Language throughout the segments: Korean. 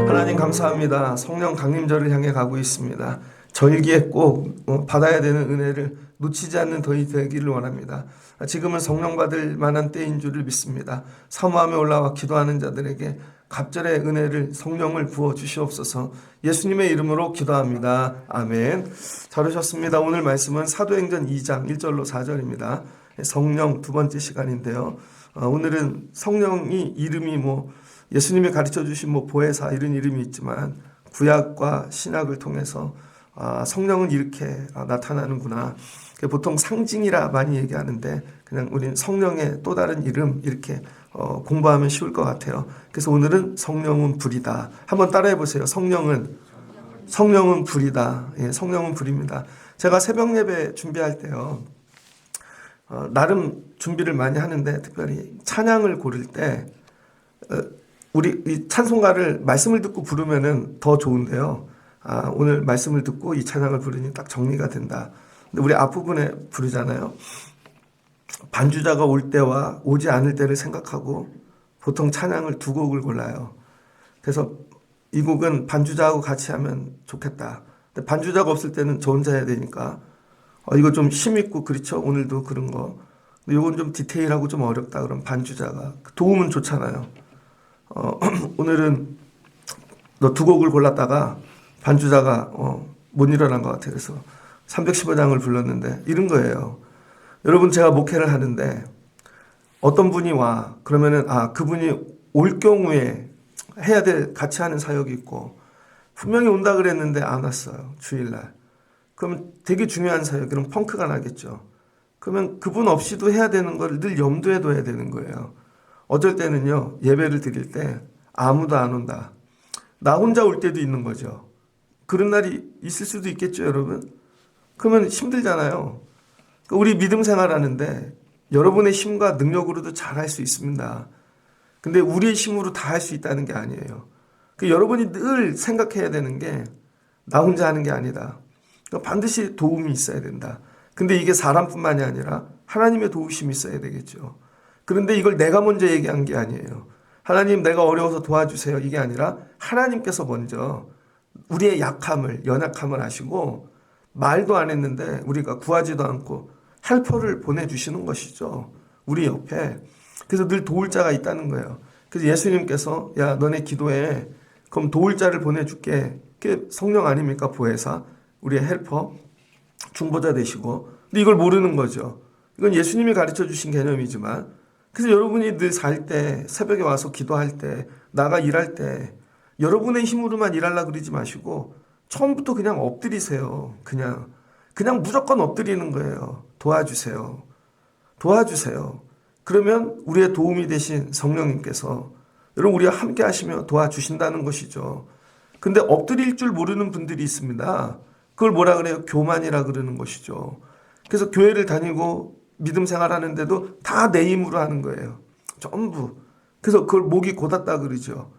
하나님 감사합니다. 성령 강림절을 향해 가고 있습니다. 절기에 꼭 받아야 되는 은혜를 놓치지 않는 저희 되기를 원합니다. 지금은 성령 받을 만한 때인 줄을 믿습니다. 사모함에 올라와 기도하는 자들에게 갑절의 은혜를 성령을 부어 주시옵소서. 예수님의 이름으로 기도합니다. 아멘. 잘 오셨습니다. 오늘 말씀은 사도행전 2장 1절로 4절입니다. 성령 두 번째 시간인데요. 오늘은 성령이 이름이 예수님이 가르쳐 주신 보혜사 이런 이름이 있지만 구약과 신약을 통해서 성령은 이렇게 나타나는구나. 보통 상징이라 많이 얘기하는데 그냥 우린 성령의 또 다른 이름 이렇게 공부하면 쉬울 것 같아요. 그래서 오늘은 성령은 불이다. 한번 따라해 보세요. 성령은 불이다. 예, 성령은 불입니다. 제가 새벽 예배 준비할 때요. 나름 준비를 많이 하는데 특별히 찬양을 고를 때 우리 이 찬송가를 말씀을 듣고 부르면은 더 좋은데요. 오늘 말씀을 듣고 이 찬양을 부르니 딱 정리가 된다. 근데 우리 앞부분에 부르잖아요. 반주자가 올 때와 오지 않을 때를 생각하고 보통 찬양을 두 곡을 골라요. 그래서 이 곡은 반주자하고 같이 하면 좋겠다. 근데 반주자가 없을 때는 저 혼자 해야 되니까 이거 좀 힘있고 그렇죠. 오늘도 그런 거. 근데 이건 좀 디테일하고 좀 어렵다. 그럼 반주자가 도움은 좋잖아요. 오늘은 너 두 곡을 골랐다가 반주자가 못 일어난 것 같아요. 그래서 315장을 불렀는데 이런 거예요. 여러분 제가 목회를 하는데 어떤 분이 와 그러면은 그분이 올 경우에 해야 될 같이 하는 사역이 있고 분명히 온다 그랬는데 안 왔어요. 주일날. 그러면 되게 중요한 사역 그럼 펑크가 나겠죠. 그러면 그분 없이도 해야 되는 걸 늘 염두에 둬야 되는 거예요. 어쩔 때는요, 예배를 드릴 때 아무도 안 온다. 나 혼자 올 때도 있는 거죠. 그런 날이 있을 수도 있겠죠, 여러분? 그러면 힘들잖아요. 우리 믿음 생활하는데 여러분의 힘과 능력으로도 잘할 수 있습니다. 근데 우리의 힘으로 다 할 수 있다는 게 아니에요. 여러분이 늘 생각해야 되는 게 나 혼자 하는 게 아니다. 반드시 도움이 있어야 된다. 근데 이게 사람뿐만이 아니라 하나님의 도우심이 있어야 되겠죠. 그런데 이걸 내가 먼저 얘기한 게 아니에요. 하나님 내가 어려워서 도와주세요. 이게 아니라 하나님께서 먼저 우리의 약함을 연약함을 아시고 말도 안 했는데 우리가 구하지도 않고 헬퍼를 보내주시는 것이죠. 우리 옆에. 그래서 늘 도울 자가 있다는 거예요. 그래서 예수님께서 야 너네 기도해. 그럼 도울 자를 보내줄게. 그게 성령 아닙니까? 보혜사. 우리의 헬퍼. 중보자 되시고. 근데 이걸 모르는 거죠. 이건 예수님이 가르쳐 주신 개념이지만 그래서 여러분이 늘 살 때, 새벽에 와서 기도할 때, 나가 일할 때 여러분의 힘으로만 일하려고 그러지 마시고 처음부터 그냥 엎드리세요. 그냥 무조건 엎드리는 거예요. 도와주세요. 그러면 우리의 도움이 되신 성령님께서 여러분 우리와 함께 하시며 도와주신다는 것이죠. 근데 엎드릴 줄 모르는 분들이 있습니다. 그걸 뭐라 그래요? 교만이라 그러는 것이죠. 그래서 교회를 다니고 믿음 생활하는데도 다 내 힘으로 하는 거예요. 전부. 그래서 그걸 목이 곧았다 그러죠.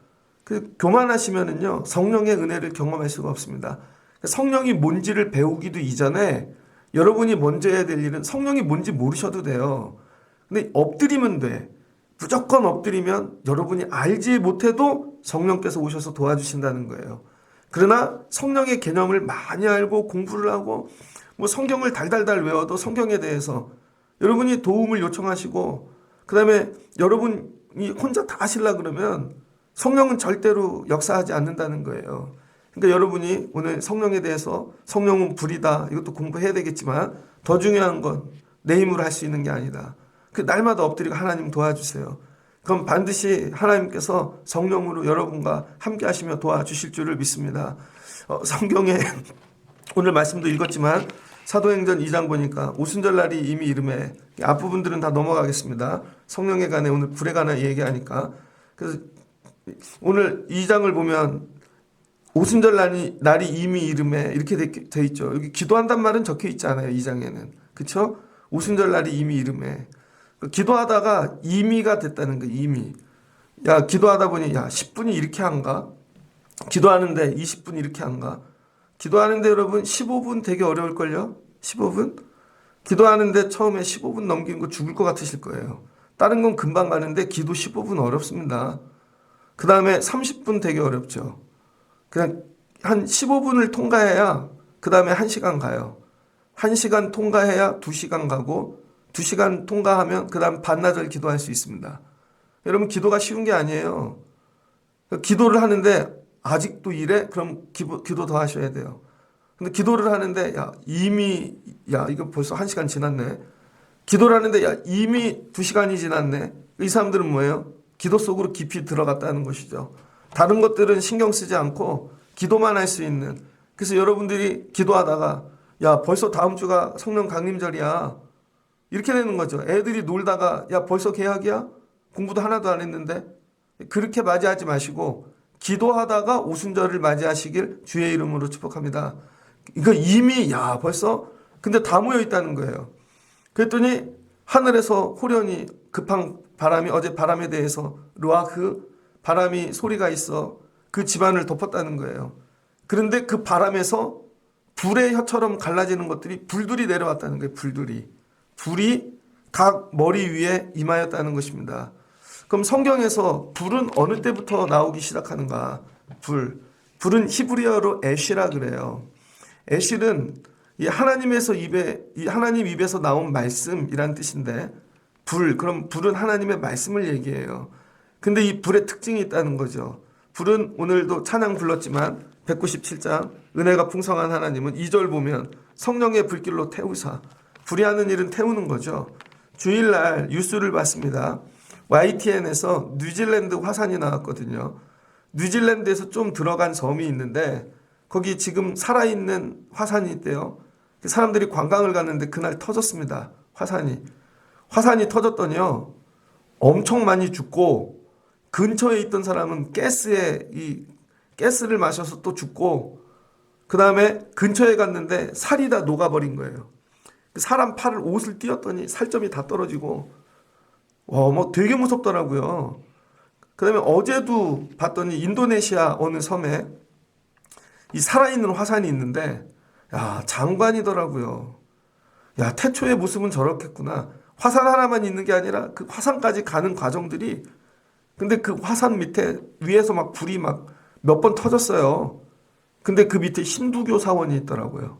교만하시면은요, 성령의 은혜를 경험할 수가 없습니다. 성령이 뭔지를 배우기도 이전에 여러분이 먼저 해야 될 일은 성령이 뭔지 모르셔도 돼요. 근데 엎드리면 돼. 무조건 엎드리면 여러분이 알지 못해도 성령께서 오셔서 도와주신다는 거예요. 그러나 성령의 개념을 많이 알고 공부를 하고 성경을 달달달 외워도 성경에 대해서 여러분이 도움을 요청하시고 그 다음에 여러분이 혼자 다 하시려고 그러면 성령은 절대로 역사하지 않는다는 거예요. 그러니까 여러분이 오늘 성령에 대해서 성령은 불이다 이것도 공부해야 되겠지만 더 중요한 건 내 힘으로 할 수 있는 게 아니다. 날마다 엎드리고 하나님 도와주세요. 그럼 반드시 하나님께서 성령으로 여러분과 함께 하시며 도와주실 줄을 믿습니다. 성경에 오늘 말씀도 읽었지만 사도행전 2장 보니까 오순절날이 이미 이름에 앞부분들은 다 넘어가겠습니다. 성령에 관해 오늘 불에 관해 얘기하니까 그래서 오늘 2장을 보면 오순절날이 이미 이름에 이렇게 돼 있죠. 여기 기도한단 말은 적혀 있잖아요. 2장에는. 그렇죠? 오순절날이 이미 이름에 기도하다가 임의가 됐다는 거예요. 임의. 야 기도하다 보니 10분이 이렇게 한가? 기도하는데 20분 이렇게 한가? 기도하는데 여러분 15분 되게 어려울걸요? 15분? 기도하는데 처음에 15분 넘기는 거 죽을 것 같으실 거예요. 다른 건 금방 가는데 기도 15분 어렵습니다. 그 다음에 30분 되게 어렵죠. 그냥 한 15분을 통과해야 그 다음에 1시간 가요. 1시간 통과해야 2시간 가고 2시간 통과하면 그 다음 반나절 기도할 수 있습니다. 여러분 기도가 쉬운 게 아니에요. 기도를 하는데 아직도 이래? 그럼 기도 더 하셔야 돼요. 근데 기도를 하는데 야 이거 벌써 1시간 지났네. 기도를 하는데 이미 2시간이 지났네. 이 사람들은 뭐예요? 기도 속으로 깊이 들어갔다는 것이죠. 다른 것들은 신경 쓰지 않고 기도만 할 수 있는. 그래서 여러분들이 기도하다가 야 벌써 다음 주가 성령 강림절이야. 이렇게 되는 거죠. 애들이 놀다가 야 벌써 개학이야? 공부도 하나도 안 했는데. 그렇게 맞이하지 마시고 기도하다가 오순절을 맞이하시길 주의 이름으로 축복합니다. 이거 이미 벌써 근데 다 모여 있다는 거예요. 그랬더니 하늘에서 호련히 급한 바람이 어제 바람에 대해서 루아흐 바람이 소리가 있어 그 집안을 덮었다는 거예요. 그런데 그 바람에서 불의 혀처럼 갈라지는 것들이 불들이 내려왔다는 거예요. 불이 각 머리 위에 임하였다는 것입니다. 그럼 성경에서 불은 어느 때부터 나오기 시작하는가? 불은 히브리어로 에시라 그래요. 에실은 이 하나님 입에서 나온 말씀이란 뜻인데 그럼 불은 하나님의 말씀을 얘기해요. 근데 이 불의 특징이 있다는 거죠. 불은 오늘도 찬양 불렀지만 197장 은혜가 풍성한 하나님은 2절 보면 성령의 불길로 태우사 불이 하는 일은 태우는 거죠. 주일날 뉴스를 봤습니다. YTN에서 뉴질랜드 화산이 나왔거든요. 뉴질랜드에서 좀 들어간 섬이 있는데 거기 지금 살아있는 화산이 있대요. 사람들이 관광을 갔는데 그날 터졌습니다. 화산이 터졌더니요. 엄청 많이 죽고 근처에 있던 사람은 가스를 마셔서 또 죽고 그 다음에 근처에 갔는데 살이 다 녹아버린 거예요. 사람 팔을 옷을 띄었더니 살점이 다 떨어지고 뭐 되게 무섭더라고요. 그 다음에 어제도 봤더니 인도네시아 어느 섬에 이 살아있는 화산이 있는데 장관이더라고요. 태초의 모습은 저렇겠구나. 화산 하나만 있는 게 아니라 그 화산까지 가는 과정들이 근데 그 화산 위에서 막 불이 막 몇 번 터졌어요. 근데 그 밑에 힌두교 사원이 있더라고요.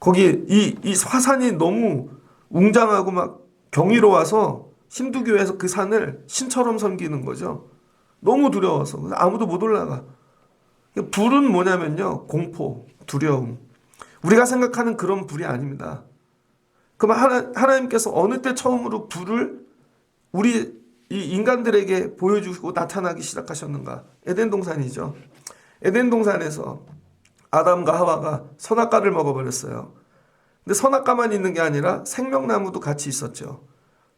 거기 이 화산이 너무 웅장하고 막 경이로워서 힌두교에서 그 산을 신처럼 섬기는 거죠. 너무 두려워서 아무도 못 올라가. 불은 뭐냐면요. 공포, 두려움. 우리가 생각하는 그런 불이 아닙니다. 그럼 하나님께서 어느 때 처음으로 불을 우리 이 인간들에게 보여주고 나타나기 시작하셨는가? 에덴 동산이죠. 에덴 동산에서 아담과 하와가 선악과를 먹어버렸어요. 근데 선악과만 있는 게 아니라 생명나무도 같이 있었죠.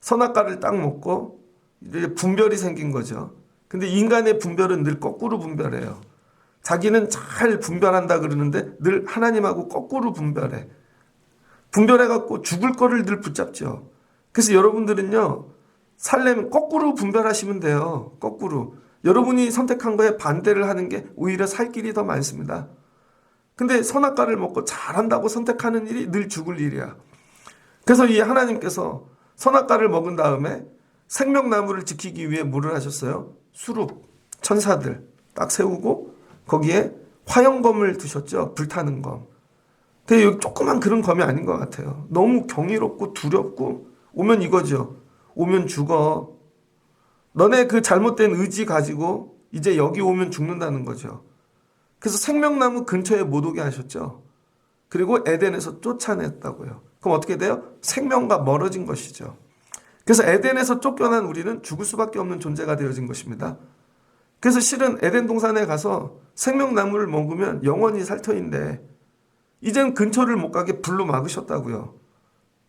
선악과를 딱 먹고 이제 분별이 생긴 거죠. 근데 인간의 분별은 늘 거꾸로 분별해요. 자기는 잘 분별한다 그러는데 늘 하나님하고 거꾸로 분별해. 분별해갖고 죽을 거를 늘 붙잡죠. 그래서 여러분들은요, 살려면 거꾸로 분별하시면 돼요. 거꾸로. 여러분이 선택한 거에 반대를 하는 게 오히려 살 길이 더 많습니다. 근데 선악과를 먹고 잘한다고 선택하는 일이 늘 죽을 일이야. 그래서 이 하나님께서 선악과를 먹은 다음에 생명나무를 지키기 위해 뭐를 하셨어요? 수룹, 천사들 딱 세우고 거기에 화영검을 두셨죠. 불타는 검. 근데 여기 조그만 그런 검이 아닌 것 같아요. 너무 경이롭고 두렵고 오면 이거죠. 오면 죽어. 너네 그 잘못된 의지 가지고 이제 여기 오면 죽는다는 거죠. 그래서 생명나무 근처에 못 오게 하셨죠. 그리고 에덴에서 쫓아냈다고요. 그럼 어떻게 돼요? 생명과 멀어진 것이죠. 그래서 에덴에서 쫓겨난 우리는 죽을 수밖에 없는 존재가 되어진 것입니다. 그래서 실은 에덴 동산에 가서 생명나무를 먹으면 영원히 살 터인데 이젠 근처를 못 가게 불로 막으셨다고요.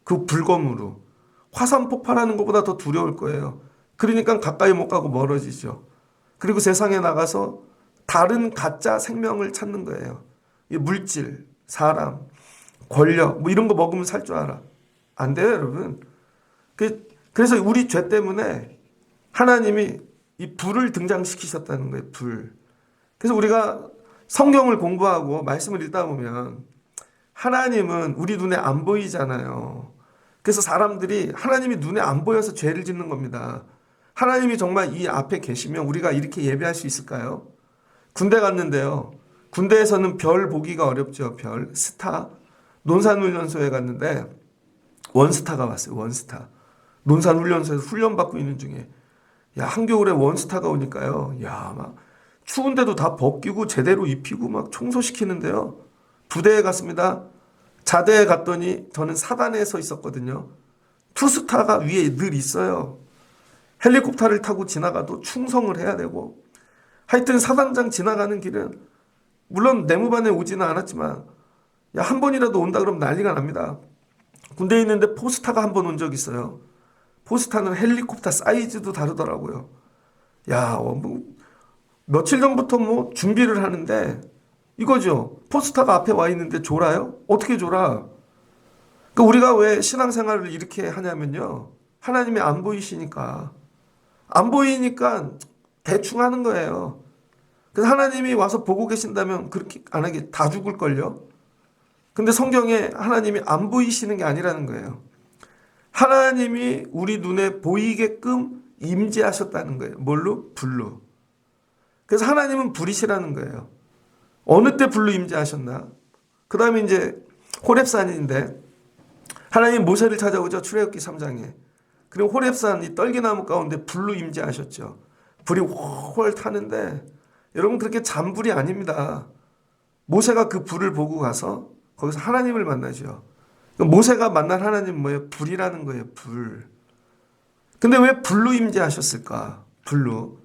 그 불검으로. 화산 폭발하는 것보다 더 두려울 거예요. 그러니까 가까이 못 가고 멀어지죠. 그리고 세상에 나가서 다른 가짜 생명을 찾는 거예요. 물질, 사람, 권력 뭐 이런 거 먹으면 살 줄 알아. 안 돼요, 여러분. 그래서 우리 죄 때문에 하나님이 이 불을 등장시키셨다는 거예요. 불. 그래서 우리가 성경을 공부하고 말씀을 읽다 보면 하나님은 우리 눈에 안 보이잖아요. 그래서 사람들이 하나님이 눈에 안 보여서 죄를 짓는 겁니다. 하나님이 정말 이 앞에 계시면 우리가 이렇게 예배할 수 있을까요? 군대 갔는데요. 군대에서는 별 보기가 어렵죠. 별, 스타. 논산훈련소에 갔는데 원스타가 왔어요. 원스타. 논산훈련소에서 훈련받고 있는 중에 야, 한겨울에 원스타가 오니까요. 야, 막 추운데도 다 벗기고 제대로 입히고 막 청소시키는데요. 부대에 갔습니다. 자대에 갔더니 저는 사단에 서 있었거든요. 투스타가 위에 늘 있어요. 헬리콥터를 타고 지나가도 충성을 해야 되고 하여튼 사단장 지나가는 길은 물론 내무반에 오지는 않았지만 야, 한 번이라도 온다 그러면 난리가 납니다. 군대에 있는데 포스타가 한 번 온 적 있어요. 포스타는 헬리콥터 사이즈도 다르더라고요. 야, 뭐 며칠 전부터 뭐 준비를 하는데 이거죠. 포스타가 앞에 와 있는데 졸아요? 어떻게 졸아? 그러니까 우리가 왜 신앙생활을 이렇게 하냐면요. 하나님이 안 보이시니까. 안 보이니까 대충 하는 거예요. 그래서 하나님이 와서 보고 계신다면 그렇게 안 하게 다 죽을걸요. 근데 성경에 하나님이 안 보이시는 게 아니라는 거예요. 하나님이 우리 눈에 보이게끔 임재하셨다는 거예요. 뭘로? 불로. 그래서 하나님은 불이시라는 거예요. 어느 때 불로 임재하셨나? 그 다음에 이제 호렙산인데 하나님 모세를 찾아오죠. 출애굽기 3장에. 그리고 호렙산 이 떨기나무 가운데 불로 임재하셨죠. 불이 훨훨 타는데 여러분 그렇게 잔불이 아닙니다. 모세가 그 불을 보고 가서 거기서 하나님을 만나죠. 모세가 만난 하나님은 뭐예요? 불이라는 거예요. 불. 근데 왜 불로 임재하셨을까? 불로.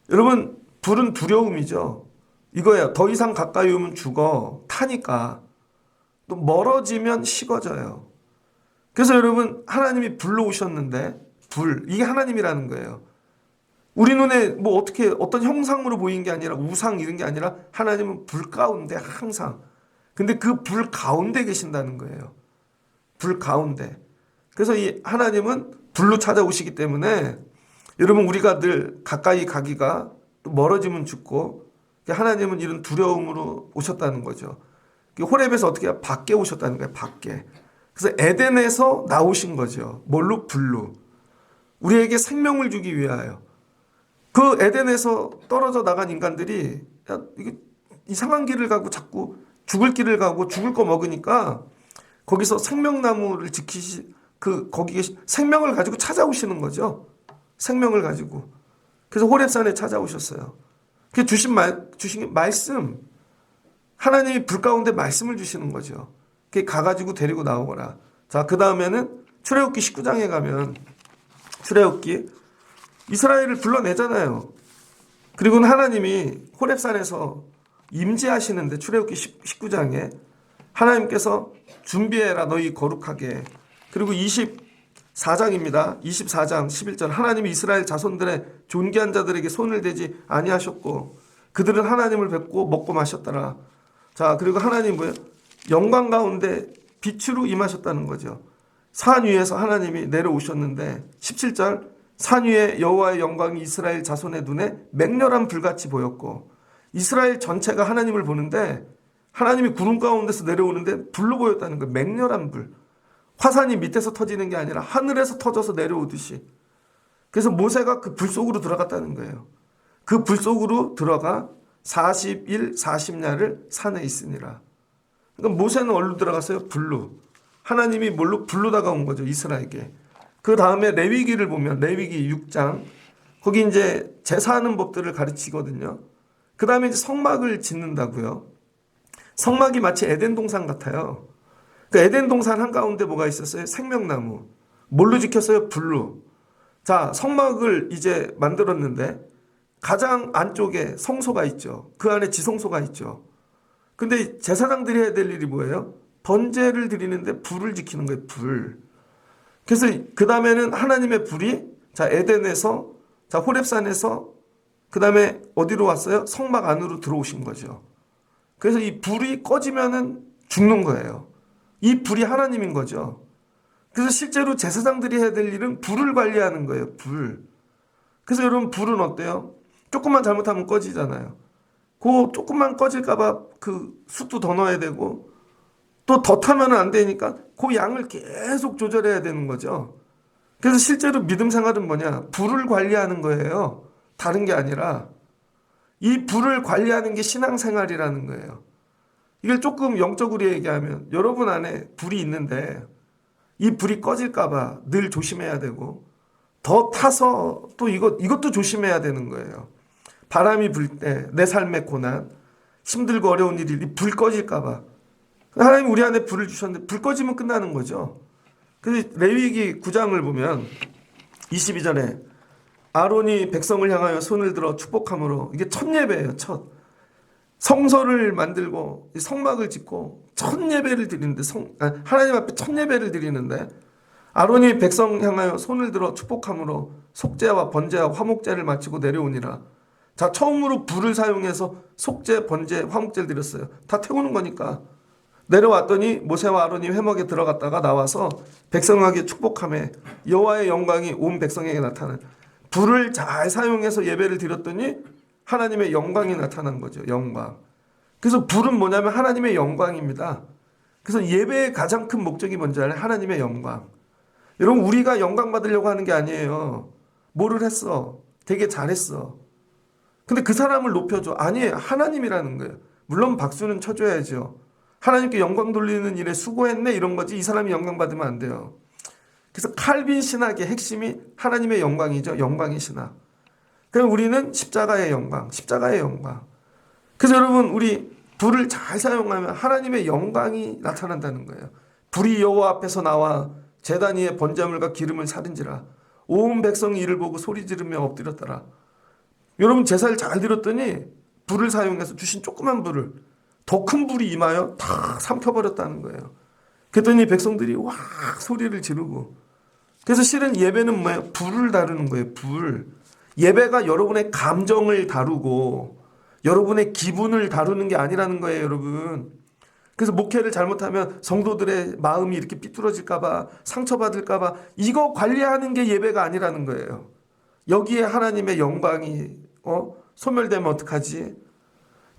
여러분 불은 두려움이죠. 이거예요. 더 이상 가까이 오면 죽어. 타니까. 또 멀어지면 식어져요. 그래서 여러분 하나님이 불로 오셨는데 불. 이게 하나님이라는 거예요. 우리 눈에 뭐 어떻게 어떤 형상으로 보이는 게 아니라 우상 이런 게 아니라 하나님은 불 가운데 항상. 근데 그 불 가운데 계신다는 거예요. 불 가운데. 그래서 이 하나님은 불로 찾아오시기 때문에 여러분 우리가 늘 가까이 가기가 또 멀어지면 죽고 하나님은 이런 두려움으로 오셨다는 거죠. 호렙에서 어떻게 해요? 밖에 오셨다는 거예요. 밖에. 그래서 에덴에서 나오신 거죠. 뭘로? 불로. 우리에게 생명을 주기 위하여. 그 에덴에서 떨어져 나간 인간들이 야, 이게 이상한 길을 가고 자꾸 죽을 길을 가고 죽을 거 먹으니까 거기서 생명나무를 거기에 생명을 가지고 찾아오시는 거죠. 생명을 가지고. 그래서 호렙산에 찾아오셨어요. 그 주신 말씀. 하나님이 불 가운데 말씀을 주시는 거죠. 그게 가가지고 데리고 나오거라. 자, 그 다음에는 출애굽기 19장에 가면 출애굽기 이스라엘을 불러내잖아요. 그리고는 하나님이 호렙산에서 임재하시는데 출애굽기 19장에 하나님께서 준비해라 너희 거룩하게. 그리고 24장입니다. 24장 11절 하나님이 이스라엘 자손들의 존귀한 자들에게 손을 대지 아니하셨고 그들은 하나님을 뵙고 먹고 마셨더라. 자, 그리고 하나님 뭐예요? 영광 가운데 빛으로 임하셨다는 거죠. 산 위에서 하나님이 내려오셨는데 17절 산 위에 여호와의 영광이 이스라엘 자손의 눈에 맹렬한 불같이 보였고 이스라엘 전체가 하나님을 보는데 하나님이 구름 가운데서 내려오는데 불로 보였다는 거예요. 맹렬한 불. 화산이 밑에서 터지는 게 아니라 하늘에서 터져서 내려오듯이. 그래서 모세가 그 불 속으로 들어갔다는 거예요. 그 불 속으로 들어가 40일 40야를 산에 있으니라. 그러니까 모세는 어디로 들어갔어요? 불로. 하나님이 뭘로? 불로 다가온 거죠. 이스라엘에게. 그 다음에 레위기를 보면 레위기 6장 거기 이제 제사하는 법들을 가르치거든요. 그 다음에 이제 성막을 짓는다고요. 성막이 마치 에덴 동산 같아요. 그 에덴 동산 한가운데 뭐가 있었어요? 생명나무. 뭘로 지켰어요? 불로. 자, 성막을 이제 만들었는데 가장 안쪽에 성소가 있죠. 그 안에 지성소가 있죠. 근데 제사장들이 해야 될 일이 뭐예요? 번제를 드리는데 불을 지키는 거예요. 불. 그래서 그 다음에는 하나님의 불이 자 에덴에서 자 호렙산에서 그 다음에 어디로 왔어요? 성막 안으로 들어오신 거죠. 그래서 이 불이 꺼지면은 죽는 거예요. 이 불이 하나님인 거죠. 그래서 실제로 제사장들이 해야 될 일은 불을 관리하는 거예요. 불. 그래서 여러분 불은 어때요? 조금만 잘못하면 꺼지잖아요. 그 조금만 꺼질까봐 그 숯도 더 넣어야 되고 또 더 타면 안 되니까 그 양을 계속 조절해야 되는 거죠. 그래서 실제로 믿음 생활은 뭐냐? 불을 관리하는 거예요. 다른 게 아니라 이 불을 관리하는 게 신앙생활이라는 거예요. 이걸 조금 영적으로 얘기하면 여러분 안에 불이 있는데 이 불이 꺼질까봐 늘 조심해야 되고 더 타서 또 이것도 조심해야 되는 거예요. 바람이 불 때 내 삶의 고난, 힘들고 어려운 일이 불 꺼질까봐 하나님 우리 안에 불을 주셨는데 불 꺼지면 끝나는 거죠. 그래서 레위기 9장을 보면 22절에 아론이 백성을 향하여 손을 들어 축복함으로 이게 첫 예배예요. 첫 성소를 만들고 성막을 짓고 첫 예배를 드리는데 하나님 앞에 첫 예배를 드리는데 아론이 백성 향하여 손을 들어 축복함으로 속죄와 번제와 화목제를 마치고 내려오니라. 자, 처음으로 불을 사용해서 속죄, 번제, 화목제를 드렸어요. 다 태우는 거니까. 내려왔더니 모세와 아론이 회막에 들어갔다가 나와서 백성에게 축복하며 여호와의 영광이 온 백성에게 나타난 불을 잘 사용해서 예배를 드렸더니 하나님의 영광이 나타난 거죠. 영광. 그래서 불은 뭐냐면 하나님의 영광입니다. 그래서 예배의 가장 큰 목적이 뭔지 알아요? 하나님의 영광. 여러분 우리가 영광 받으려고 하는 게 아니에요. 뭐를 했어? 되게 잘했어. 근데 그 사람을 높여줘. 아니에요. 하나님이라는 거예요. 물론 박수는 쳐줘야죠. 하나님께 영광 돌리는 일에 수고했네 이런 거지 이 사람이 영광 받으면 안 돼요. 그래서 칼빈 신학의 핵심이 하나님의 영광이죠. 영광의 신학. 그럼 우리는 십자가의 영광, 십자가의 영광. 그래서 여러분 우리 불을 잘 사용하면 하나님의 영광이 나타난다는 거예요. 불이 여호와 앞에서 나와 제단 위에 번제물과 기름을 사른지라 온 백성이 이를 보고 소리 지르며 엎드렸더라. 여러분 제사를 잘 드렸더니 불을 사용해서 주신 조그만 불을 더 큰 불이 임하여 다 삼켜버렸다는 거예요. 그랬더니 백성들이 와 소리를 지르고. 그래서 실은 예배는 뭐예요? 불을 다루는 거예요. 불. 예배가 여러분의 감정을 다루고 여러분의 기분을 다루는 게 아니라는 거예요, 여러분. 그래서 목회를 잘못하면 성도들의 마음이 이렇게 삐뚤어질까봐 상처받을까봐 이거 관리하는 게 예배가 아니라는 거예요. 여기에 하나님의 영광이 소멸되면 어떡하지?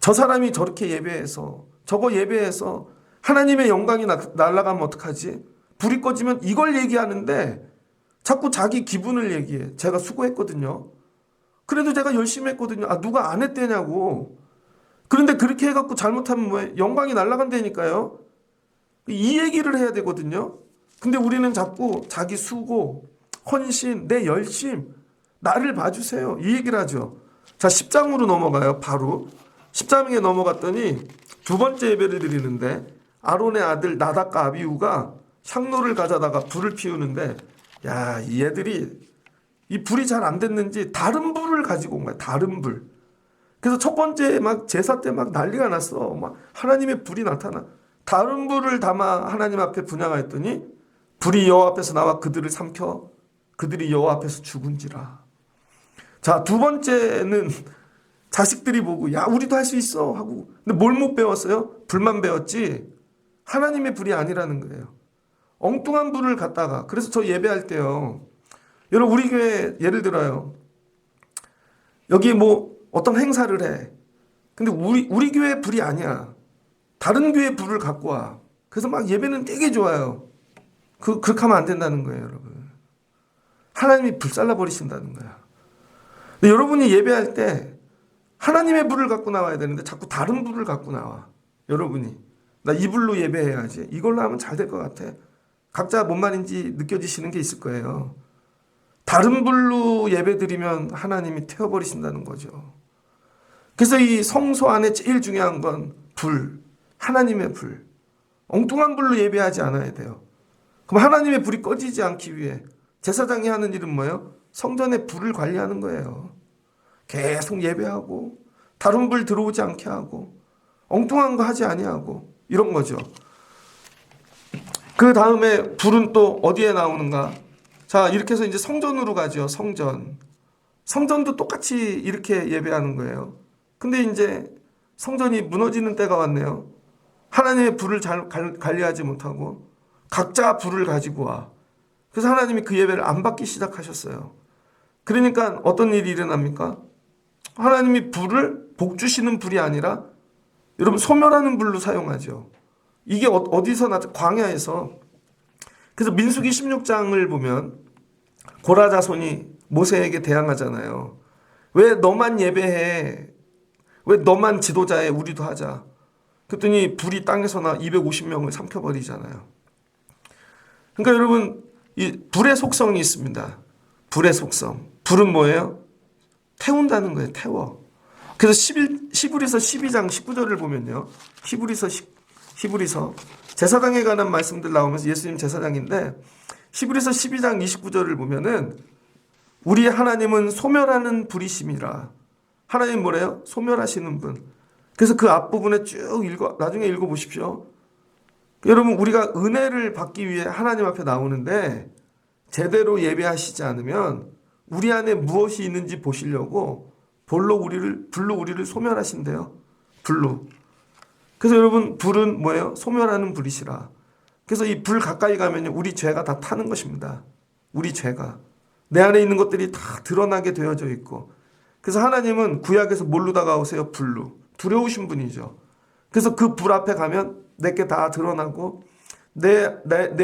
저 사람이 저렇게 예배해서 저거 예배해서 하나님의 영광이 날아가면 어떡하지? 불이 꺼지면 이걸 얘기하는데 자꾸 자기 기분을 얘기해. 제가 수고했거든요. 그래도 제가 열심히 했거든요. 아 누가 안 했대냐고. 그런데 그렇게 해갖고 잘못하면 뭐예요? 영광이 날아간다니까요. 이 얘기를 해야 되거든요. 근데 우리는 자꾸 자기 수고, 헌신, 내 열심, 나를 봐주세요. 이 얘기를 하죠. 자 10장으로 넘어가요. 바로 10장에 넘어갔더니 두 번째 예배를 드리는데 아론의 아들 나답과 아비후가 향로를 가져다가 불을 피우는데 야, 이 애들이 이 불이 잘 안 됐는지 다른 불을 가지고 온 거야. 다른 불. 그래서 첫 번째 막 제사 때 막 난리가 났어. 막 하나님의 불이 나타나. 다른 불을 담아 하나님 앞에 분향하였더니 불이 여호와 앞에서 나와 그들을 삼켜 그들이 여호와 앞에서 죽은지라. 자, 두 번째는 자식들이 보고 야 우리도 할 수 있어 하고 근데 뭘 못 배웠어요? 불만 배웠지 하나님의 불이 아니라는 거예요. 엉뚱한 불을 갖다가 그래서 저 예배할 때요. 여러분 우리 교회 예를 들어요. 여기 뭐 어떤 행사를 해. 근데 우리 교회 불이 아니야. 다른 교회 불을 갖고 와. 그래서 막 예배는 되게 좋아요. 그렇게 하면 안 된다는 거예요, 여러분. 하나님이 불살라 버리신다는 거야. 근데 여러분이 예배할 때 하나님의 불을 갖고 나와야 되는데 자꾸 다른 불을 갖고 나와. 여러분이 나 이 불로 예배해야지. 이걸로 하면 잘 될 것 같아. 각자 뭔 말인지 느껴지시는 게 있을 거예요. 다른 불로 예배드리면 하나님이 태워버리신다는 거죠. 그래서 이 성소 안에 제일 중요한 건 불, 하나님의 불. 엉뚱한 불로 예배하지 않아야 돼요. 그럼 하나님의 불이 꺼지지 않기 위해 제사장이 하는 일은 뭐예요? 성전의 불을 관리하는 거예요. 계속 예배하고 다른 불 들어오지 않게 하고 엉뚱한 거 하지 아니하고 이런 거죠. 그 다음에 불은 또 어디에 나오는가? 자, 이렇게 해서 이제 성전으로 가죠. 성전도 똑같이 이렇게 예배하는 거예요. 근데 이제 성전이 무너지는 때가 왔네요. 하나님의 불을 잘 관리하지 못하고 각자 불을 가지고 와. 그래서 하나님이 그 예배를 안 받기 시작하셨어요. 그러니까 어떤 일이 일어납니까? 하나님이 불을 복 주시는 불이 아니라 여러분 소멸하는 불로 사용하죠. 이게 어디서 광야에서. 그래서 민수기 16장을 보면 고라 자손이 모세에게 대항하잖아요. 왜 너만 예배해? 왜 너만 지도자해? 우리도 하자. 그랬더니 불이 땅에서 250명을 삼켜버리잖아요. 그러니까 여러분, 이 불의 속성이 있습니다. 불의 속성. 불은 뭐예요? 태운다는 거예요. 태워. 그래서 히브리서 12장 19절을 보면요. 히브리서 제사장에 관한 말씀들 나오면서 예수님 제사장인데 히브리서 12장 29절을 보면은 우리 하나님은 소멸하는 불이심이라. 하나님 뭐래요? 소멸하시는 분. 그래서 그 앞부분에 쭉 나중에 읽어보십시오. 여러분, 우리가 은혜를 받기 위해 하나님 앞에 나오는데 제대로 예배하시지 않으면 우리 안에 무엇이 있는지 보시려고 불로 우리를 소멸하신대요. 불로. 그래서 여러분, 불은 뭐예요? 소멸하는 불이시라. 그래서 이 불 가까이 가면 우리 죄가 다 타는 것입니다. 우리 죄가. 내 안에 있는 것들이 다 드러나게 되어져 있고. 그래서 하나님은 구약에서 뭘로 다가오세요? 불로. 두려우신 분이죠. 그래서 그 불 앞에 가면 내게 다 드러나고 내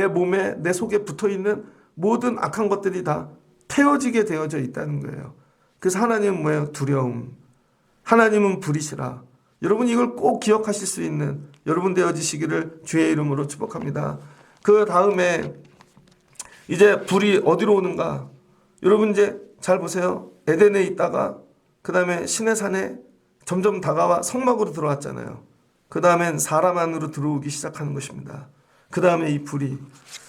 몸에 내 속에 붙어있는 모든 악한 것들이 다 태워지게 되어져 있다는 거예요. 그래서 하나님은 뭐예요? 두려움. 하나님은 불이시라. 여러분, 이걸 꼭 기억하실 수 있는 여러분 되어지시기를 주의 이름으로 축복합니다. 그 다음에 이제 불이 어디로 오는가? 여러분 이제 잘 보세요. 에덴에 있다가 그 다음에 시내산에 점점 다가와 성막으로 들어왔잖아요. 그 다음엔 사람 안으로 들어오기 시작하는 것입니다. 그 다음에 이 불이.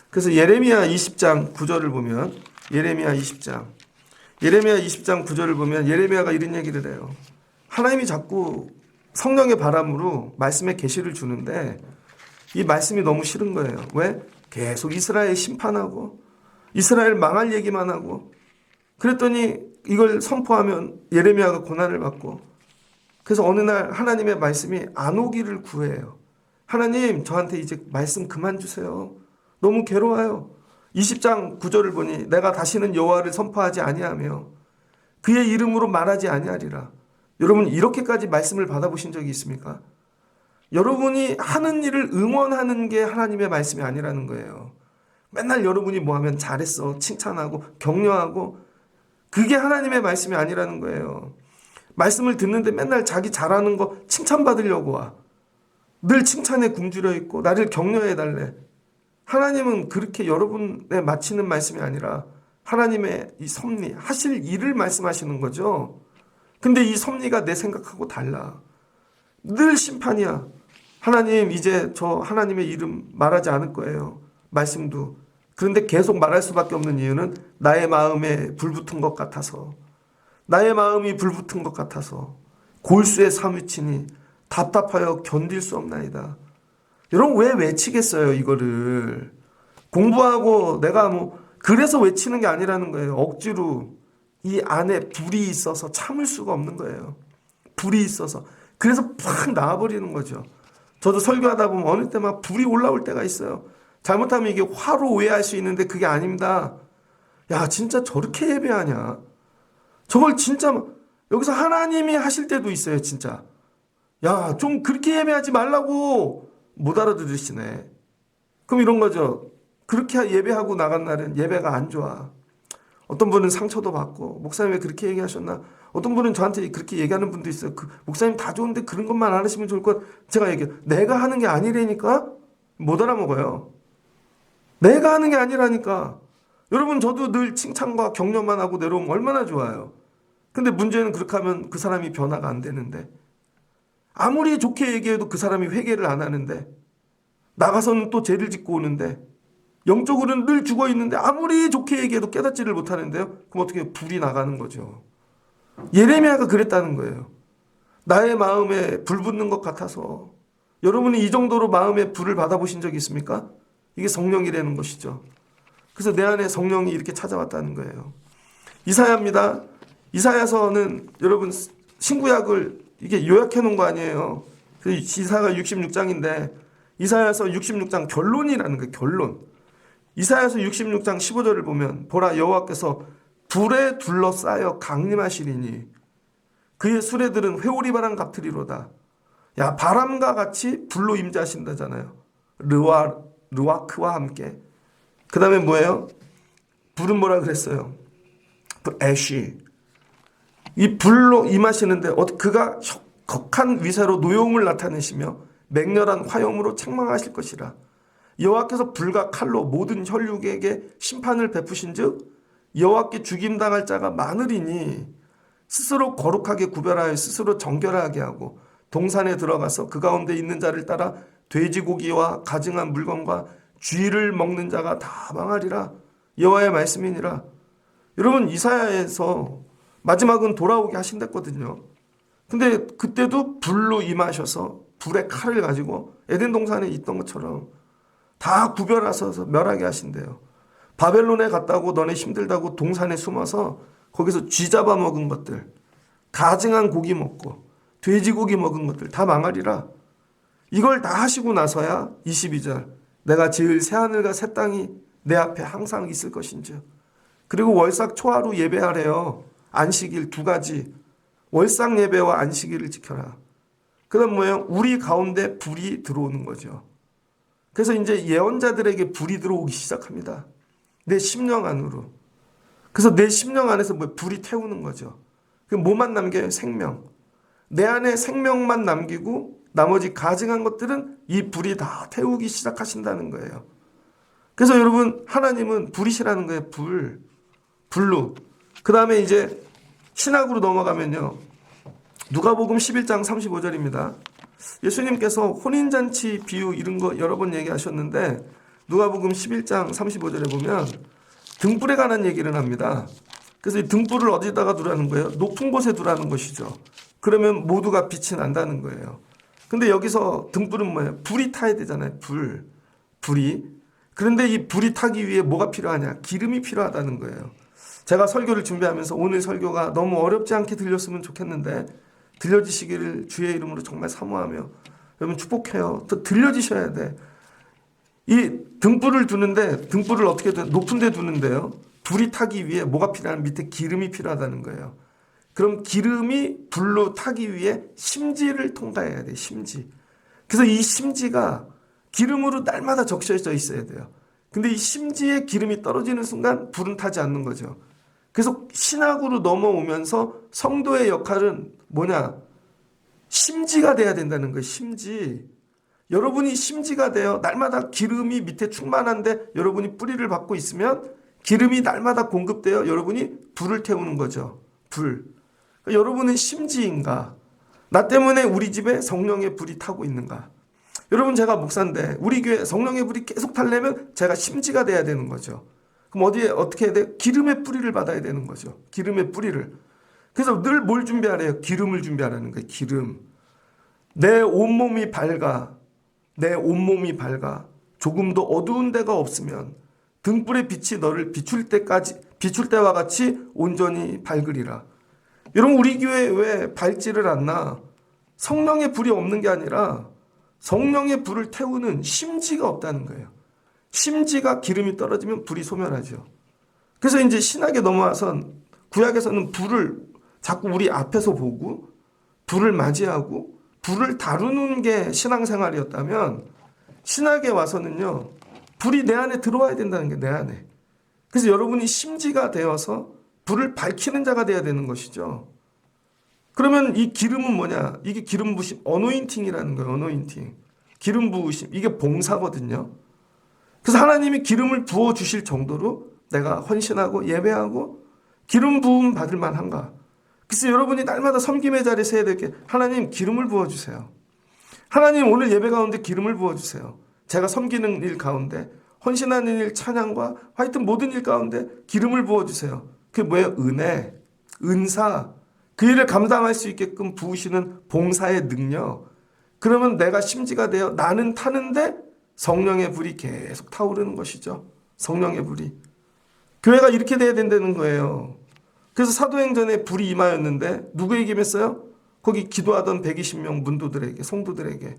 그래서 예레미야 20장 9절을 보면 예레미야 20장 9절을 보면 예레미야가 이런 얘기를 해요. 하나님이 자꾸 성령의 바람으로 말씀의 계시를 주는데 이 말씀이 너무 싫은 거예요. 왜? 계속 이스라엘 심판하고 이스라엘 망할 얘기만 하고 그랬더니 이걸 선포하면 예레미야가 고난을 받고 그래서 어느 날 하나님의 말씀이 안 오기를 구해요. 하나님, 저한테 이제 말씀 그만 주세요. 너무 괴로워요. 20장 9절을 보니 내가 다시는 여호와를 선포하지 아니하며 그의 이름으로 말하지 아니하리라. 여러분, 이렇게까지 말씀을 받아보신 적이 있습니까? 여러분이 하는 일을 응원하는 게 하나님의 말씀이 아니라는 거예요. 맨날 여러분이 뭐 하면 잘했어, 칭찬하고 격려하고 그게 하나님의 말씀이 아니라는 거예요. 말씀을 듣는데 맨날 자기 잘하는 거 칭찬받으려고 와. 늘 칭찬에 굶주려 있고 나를 격려해 달래. 하나님은 그렇게 여러분에 마치는 말씀이 아니라 하나님의 이 섭리, 하실 일을 말씀하시는 거죠. 근데 이 섭리가 내 생각하고 달라. 늘 심판이야. 하나님, 이제 저 하나님의 이름 말하지 않을 거예요. 말씀도. 그런데 계속 말할 수밖에 없는 이유는 나의 마음에 불붙은 것 같아서, 나의 마음이 불붙은 것 같아서 골수에 사무치니 답답하여 견딜 수 없나이다. 여러분, 왜 외치겠어요, 이거를? 공부하고 내가 그래서 외치는 게 아니라는 거예요. 억지로 이 안에 불이 있어서 참을 수가 없는 거예요. 불이 있어서. 그래서 팍 나와버리는 거죠. 저도 설교하다 보면 어느 때 막 불이 올라올 때가 있어요. 잘못하면 이게 화로 오해할 수 있는데 그게 아닙니다. 야, 진짜 저렇게 예배하냐? 저걸 진짜 여기서 하나님이 하실 때도 있어요, 진짜. 야, 좀 그렇게 예배하지 말라고. 못 알아들으시네. 그럼 이런 거죠. 그렇게 예배하고 나간 날은 예배가 안 좋아. 어떤 분은 상처도 받고, 목사님 왜 그렇게 얘기하셨나? 어떤 분은 저한테 그렇게 얘기하는 분도 있어요. 목사님 다 좋은데 그런 것만 안 하시면 좋을 것. 제가 얘기해요. 내가 하는 게 아니라니까? 못 알아먹어요. 내가 하는 게 아니라니까. 여러분, 저도 늘 칭찬과 격려만 하고 내려오면 얼마나 좋아요. 근데 문제는 그렇게 하면 그 사람이 변화가 안 되는데, 아무리 좋게 얘기해도 그 사람이 회개를 안 하는데, 나가서는 또 죄를 짓고 오는데, 영적으로는 늘 죽어 있는데 아무리 좋게 얘기해도 깨닫지를 못하는데요. 그럼 어떻게 불이 나가는 거죠. 예레미야가 그랬다는 거예요. 나의 마음에 불 붙는 것 같아서. 여러분이 이 정도로 마음에 불을 받아보신 적이 있습니까? 이게 성령이라는 것이죠. 그래서 내 안에 성령이 이렇게 찾아왔다는 거예요. 이사야입니다. 이사야서는 여러분 신구약을 이게 요약해 놓은 거 아니에요. 이사야가 66장인데 이사야서 66장 결론이라는 거예요. 결론. 이사야서 66장 15절을 보면 보라, 여호와께서 불에 둘러싸여 강림하시리니 그의 수레들은 회오리 바람 같으리로다. 야, 바람과 같이 불로 임재하신다잖아요. 르와크와 함께. 그 다음에 뭐예요? 불은 뭐라 그랬어요? 애쉬. 이 불로 임하시는데 그가 격한 위세로 노여움을 나타내시며 맹렬한 화염으로 책망하실 것이라. 여호와께서 불과 칼로 모든 혈육에게 심판을 베푸신즉 여호와께 죽임당할 자가 많으리니 스스로 거룩하게 구별하여 스스로 정결하게 하고 동산에 들어가서 그 가운데 있는 자를 따라 돼지고기와 가증한 물건과 쥐를 먹는 자가 다 망하리라. 여호와의 말씀이니라. 여러분, 이사야에서 마지막은 돌아오게 하신댔거든요. 근데 그때도 불로 임하셔서 불의 칼을 가지고 에덴 동산에 있던 것처럼 다 구별하셔서 멸하게 하신대요. 바벨론에 갔다고 너네 힘들다고 동산에 숨어서 거기서 쥐 잡아먹은 것들, 가증한 고기 먹고 돼지고기 먹은 것들 다 망하리라. 이걸 다 하시고 나서야 22절 내가 지을 새하늘과 새 땅이 내 앞에 항상 있을 것인지. 그리고 월삭 초하루 예배하래요. 안식일 2가지. 월삭 예배와 안식일을 지켜라. 그 다음 뭐예요? 우리 가운데 불이 들어오는 거죠. 그래서 이제 예언자들에게 불이 들어오기 시작합니다. 내 심령 안으로. 그래서 내 심령 안에서 뭐 불이 태우는 거죠. 그 뭐만 남겨요? 생명. 내 안에 생명만 남기고 나머지 가증한 것들은 이 불이 다 태우기 시작하신다는 거예요. 그래서 여러분, 하나님은 불이시라는 거예요. 불로. 그 다음에 이제 신학으로 넘어가면요. 누가복음 11장 35절입니다. 예수님께서 혼인잔치 비유 이런 거 여러 번 얘기하셨는데 누가복음 11장 35절에 보면 등불에 관한 얘기를 합니다. 그래서 이 등불을 어디다가 두라는 거예요? 높은 곳에 두라는 것이죠. 그러면 모두가 빛이 난다는 거예요. 근데 여기서 등불은 뭐예요? 불이 타야 되잖아요. 불이. 그런데 이 불이 타기 위해 뭐가 필요하냐? 기름이 필요하다는 거예요. 제가 설교를 준비하면서 오늘 설교가 너무 어렵지 않게 들렸으면 좋겠는데 들려지시기를 주의 이름으로 정말 사모하며 여러분 축복해요. 또 들려지셔야 돼. 이 등불을 두는데 등불을 어떻게 높은 데 두는데요. 불이 타기 위해 뭐가 필요하냐? 밑에 기름이 필요하다는 거예요. 그럼 기름이 불로 타기 위해 심지를 통과해야 돼. 심지. 그래서 이 심지가 기름으로 날마다 적셔져 있어야 돼요. 근데 이 심지에 기름이 떨어지는 순간 불은 타지 않는 거죠. 그래서 신학으로 넘어오면서 성도의 역할은 뭐냐? 심지가 돼야 된다는 거예요. 심지. 여러분이 심지가 되어 날마다 기름이 밑에 충만한데 여러분이 뿌리를 받고 있으면 기름이 날마다 공급되어 여러분이 불을 태우는 거죠. 불. 그러니까 여러분은 심지인가? 나 때문에 우리 집에 성령의 불이 타고 있는가? 여러분, 제가 목사인데 우리 교회 성령의 불이 계속 타려면 제가 심지가 돼야 되는 거죠. 그럼 어떻게 해야 돼요? 기름의 뿌리를 받아야 되는 거죠. 기름의 뿌리를. 그래서 늘 뭘 준비하래요? 기름을 준비하라는 거예요. 기름. 내 온몸이 밝아. 내 온몸이 밝아. 조금도 어두운 데가 없으면 등불의 빛이 너를 비출 때와 같이 온전히 밝으리라. 여러분, 우리 교회 왜 밝지를 않나? 성령의 불이 없는 게 아니라 성령의 불을 태우는 심지가 없다는 거예요. 심지가 기름이 떨어지면 불이 소멸하죠. 그래서 이제 신학에 넘어와선 구약에서는 불을 자꾸 우리 앞에서 보고 불을 맞이하고 불을 다루는 게 신앙생활이었다면 신학에 와서는요. 불이 내 안에 들어와야 된다는 게 내 안에. 그래서 여러분이 심지가 되어서 불을 밝히는 자가 돼야 되는 것이죠. 그러면 이 기름은 뭐냐? 이게 기름 부으심, 어노인팅이라는 거예요. 어노인팅. 기름 부으심. 이게 봉사거든요. 그래서 하나님이 기름을 부어 주실 정도로 내가 헌신하고 예배하고 기름 부음 받을 만한가? 그래서 여러분이 날마다 섬김의 자리에서 해야 될 게 하나님 기름을 부어 주세요. 하나님 오늘 예배 가운데 기름을 부어 주세요. 제가 섬기는 일 가운데 헌신하는 일, 찬양과 하여튼 모든 일 가운데 기름을 부어 주세요. 그게 뭐예요? 은혜, 은사. 그 일을 감당할 수 있게끔 부으시는 봉사의 능력. 그러면 내가 심지가 되어 나는 타는데 성령의 불이 계속 타오르는 것이죠. 성령의 불이. 교회가 이렇게 돼야 된다는 거예요. 그래서 사도행전에 불이 임하였는데 누구에게 임했어요? 거기 기도하던 120명 문도들에게, 성도들에게.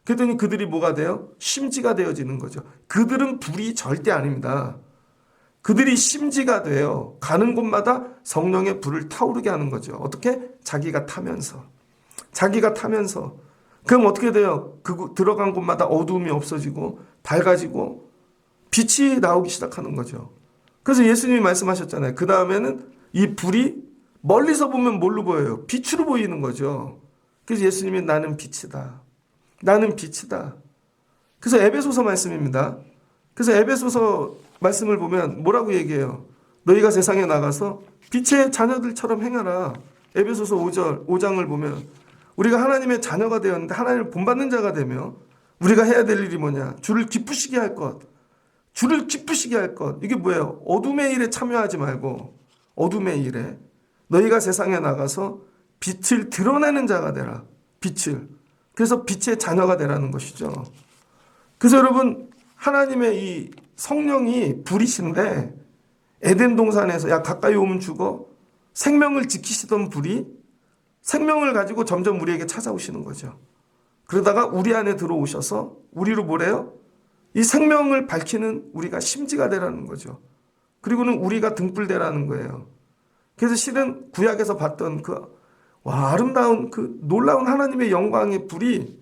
그랬더니 그들이 뭐가 돼요? 심지가 되어지는 거죠. 그들은 불이 절대 아닙니다. 그들이 심지가 돼요. 가는 곳마다 성령의 불을 타오르게 하는 거죠. 어떻게? 자기가 타면서. 그럼 어떻게 돼요? 들어간 곳마다 어두움이 없어지고 밝아지고 빛이 나오기 시작하는 거죠. 그래서 예수님이 말씀하셨잖아요. 그 다음에는 이 불이 멀리서 보면 뭘로 보여요? 빛으로 보이는 거죠. 그래서 예수님이 나는 빛이다. 나는 빛이다. 그래서 에베소서 말씀입니다. 그래서 에베소서 말씀을 보면 뭐라고 얘기해요? 너희가 세상에 나가서 빛의 자녀들처럼 행하라. 에베소서 5장을 보면 우리가 하나님의 자녀가 되었는데 하나님을 본받는 자가 되며 우리가 해야 될 일이 뭐냐? 주를 기쁘시게 할 것. 주를 기쁘시게 할 것. 이게 뭐예요? 어둠의 일에 참여하지 말고 어둠의 일에 너희가 세상에 나가서 빛을 드러내는 자가 되라. 빛을. 그래서 빛의 자녀가 되라는 것이죠. 그래서 여러분 하나님의 이 성령이 불이신데 에덴 동산에서 야 가까이 오면 죽어 생명을 지키시던 불이 생명을 가지고 점점 우리에게 찾아오시는 거죠. 그러다가 우리 안에 들어오셔서 우리로 뭐래요? 이 생명을 밝히는 우리가 심지가 되라는 거죠. 그리고는 우리가 등불 되라는 거예요. 그래서 실은 구약에서 봤던 아름다운 놀라운 하나님의 영광의 불이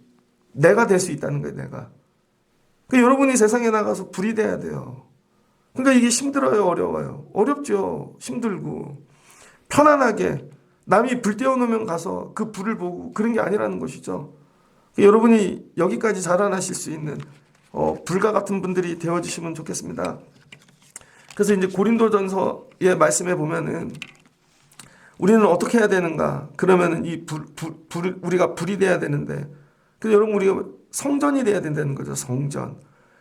내가 될 수 있다는 거예요. 내가. 그러니까 여러분이 세상에 나가서 불이 돼야 돼요. 그러니까 이게 힘들어요, 어려워요? 어렵죠. 힘들고 편안하게 남이 불 떼어놓으면 가서 그 불을 보고 그런 게 아니라는 것이죠. 그러니까 여러분이 여기까지 자라나실 수 있는 불과 같은 분들이 되어주시면 좋겠습니다. 그래서 이제 고린도전서의 말씀에 보면은 우리는 어떻게 해야 되는가? 그러면은 우리가 불이 돼야 되는데, 그래서 여러분 우리가 성전이 돼야 된다는 거죠. 성전.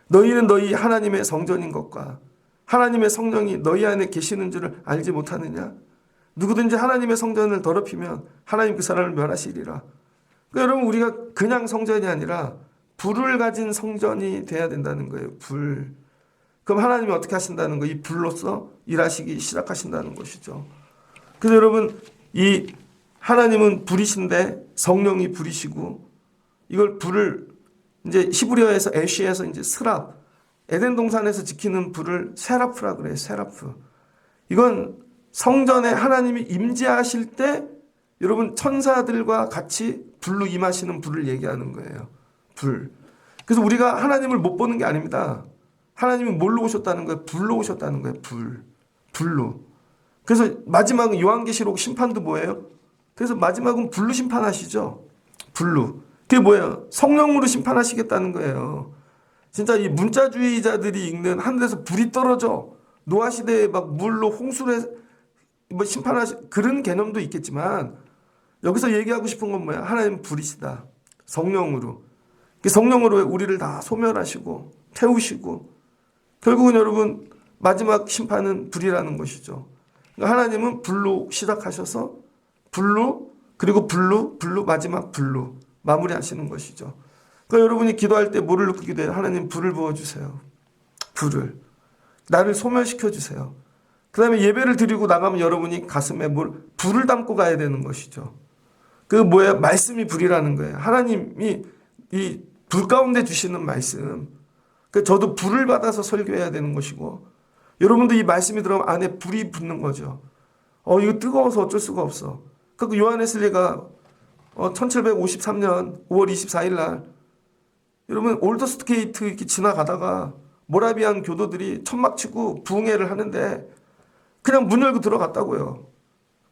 너희는 너희 하나님의 성전인 것과 하나님의 성령이 너희 안에 계시는 줄을 알지 못하느냐? 누구든지 하나님의 성전을 더럽히면 하나님 그 사람을 멸하시리라. 그러니까 여러분 우리가 그냥 성전이 아니라 불을 가진 성전이 돼야 된다는 거예요. 불. 그럼 하나님이 어떻게 하신다는 거예요? 이 불로서 일하시기 시작하신다는 것이죠. 그래서 여러분 이 하나님은 불이신데 성령이 불이시고 이걸 불을 이제 히브리어에서 에쉬에서 이제 스랍 에덴 동산에서 지키는 불을 세라프라 그래요. 세라프. 이건 성전에 하나님이 임재하실 때 여러분 천사들과 같이 불로 임하시는 불을 얘기하는 거예요. 불. 그래서 우리가 하나님을 못 보는 게 아닙니다. 하나님이 뭘로 오셨다는 거예요? 불로 오셨다는 거예요. 불. 불로. 그래서 마지막은 요한계시록 심판도 뭐예요? 그래서 마지막은 불로 심판하시죠. 불로. 그게 뭐예요? 성령으로 심판하시겠다는 거예요. 진짜 이 문자주의자들이 읽는 하늘에서 불이 떨어져 노아 시대에 막 물로 홍수를 그런 개념도 있겠지만 여기서 얘기하고 싶은 건 뭐야? 하나님 불이시다. 성령으로. 성령으로 우리를 다 소멸하시고 태우시고 결국은 여러분 마지막 심판은 불이라는 것이죠. 그러니까 하나님은 불로 시작하셔서 불로 그리고 불로 마지막 불로 마무리하시는 것이죠. 그러니까 여러분이 기도할 때 뭐를 느끼게 돼요? 하나님 불을 부어주세요. 불을. 나를 소멸시켜주세요. 그 다음에 예배를 드리고 나가면 여러분이 가슴에 불을 담고 가야 되는 것이죠. 그 뭐예요? 말씀이 불이라는 거예요. 하나님이 이 불 가운데 주시는 말씀. 저도 불을 받아서 설교해야 되는 것이고 여러분도 이 말씀이 들어가면 안에 불이 붙는 거죠. 이거 뜨거워서 어쩔 수가 없어. 그 요한 웨슬리가 1753년 5월 24일 날 여러분 올더스트 게이트 이렇게 지나가다가 모라비안 교도들이 천막 치고 부흥회를 하는데 그냥 문 열고 들어갔다고요.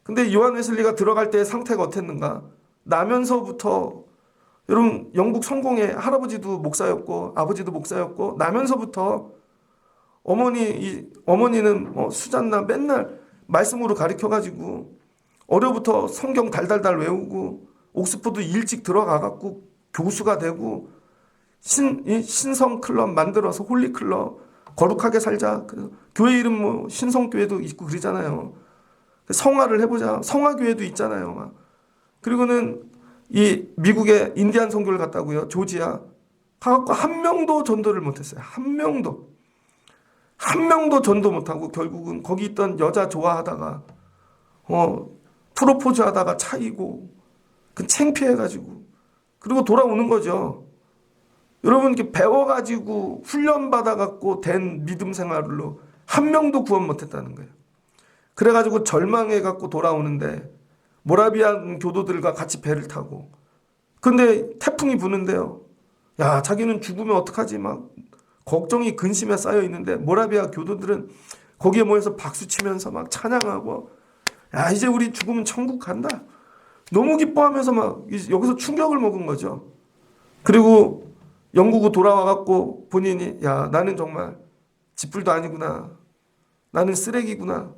근데 요한 웨슬리가 들어갈 때 상태가 어땠는가? 나면서부터 여러분 영국 성공의 할아버지도 목사였고 아버지도 목사였고 나면서부터 어머니는 수잔나 맨날 말씀으로 가르쳐가지고 어려부터 성경 달달달 외우고 옥스퍼드 일찍 들어가갖고 교수가 되고 신성 클럽 만들어서 홀리 클럽 거룩하게 살자. 교회 이름 신성교회도 있고 그러잖아요. 성화를 해보자. 성화교회도 있잖아요. 그리고는 이 미국의 인디안 선교를 갔다고요. 조지아. 가갖고 한 명도 전도를 못했어요. 한 명도 전도 못하고 결국은 거기 있던 여자 좋아하다가 프로포즈 하다가 차이고 창피해가지고 그리고 돌아오는 거죠. 여러분 이렇게 배워가지고 훈련받아갖고 된 믿음 생활로 한 명도 구원 못했다는 거예요. 그래가지고 절망해갖고 돌아오는데 모라비안 교도들과 같이 배를 타고 근데 태풍이 부는데요. 야, 자기는 죽으면 어떡하지? 막 걱정이 근심에 쌓여 있는데 모라비아 교도들은 거기에 모여서 박수 치면서 막 찬양하고, 야, 이제 우리 죽으면 천국 간다. 너무 기뻐하면서 막 여기서 충격을 먹은 거죠. 그리고 영국으로 돌아와 갖고 본인이, 야, 나는 정말 집불도 아니구나. 나는 쓰레기구나.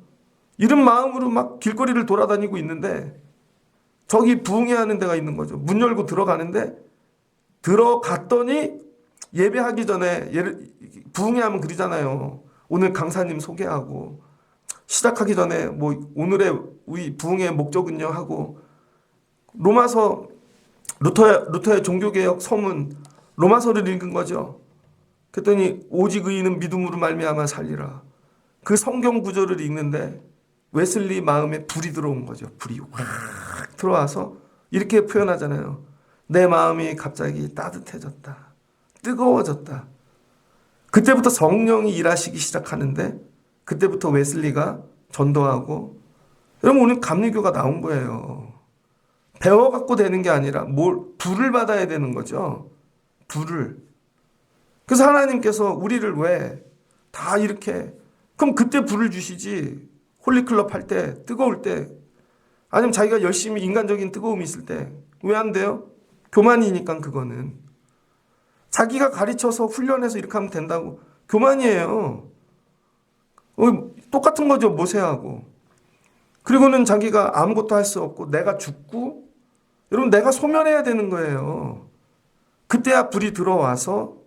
이런 마음으로 막 길거리를 돌아다니고 있는데 저기 부흥회하는 데가 있는 거죠. 문 열고 들어가는데, 들어갔더니 예배하기 전에 부흥회하면 그러잖아요. 오늘 강사님 소개하고 시작하기 전에 뭐 오늘의 우리 부흥회 목적은요 하고 로마서, 루터의 종교개혁 서문 로마서를 읽은 거죠. 그랬더니 오직 의인은 믿음으로 말미암아 살리라. 그 성경 구절을 읽는데 웨슬리 마음에 불이 들어온 거죠. 불이 확 들어와서 이렇게 표현하잖아요. 내 마음이 갑자기 따뜻해졌다. 뜨거워졌다. 그때부터 성령이 일하시기 시작하는데, 그때부터 웨슬리가 전도하고, 여러분 오늘 감리교가 나온 거예요. 배워갖고 되는 게 아니라 불을 받아야 되는 거죠. 불을. 그래서 하나님께서 우리를 왜 다 이렇게, 그럼 그때 불을 주시지. 홀리클럽 할 때, 뜨거울 때, 아니면 자기가 열심히 인간적인 뜨거움이 있을 때 왜 안 돼요? 교만이니까. 그거는 자기가 가르쳐서 훈련해서 이렇게 하면 된다고, 교만이에요. 똑같은 거죠, 모세하고. 그리고는 자기가 아무것도 할 수 없고 내가 죽고, 여러분 내가 소멸해야 되는 거예요. 그때야 불이 들어와서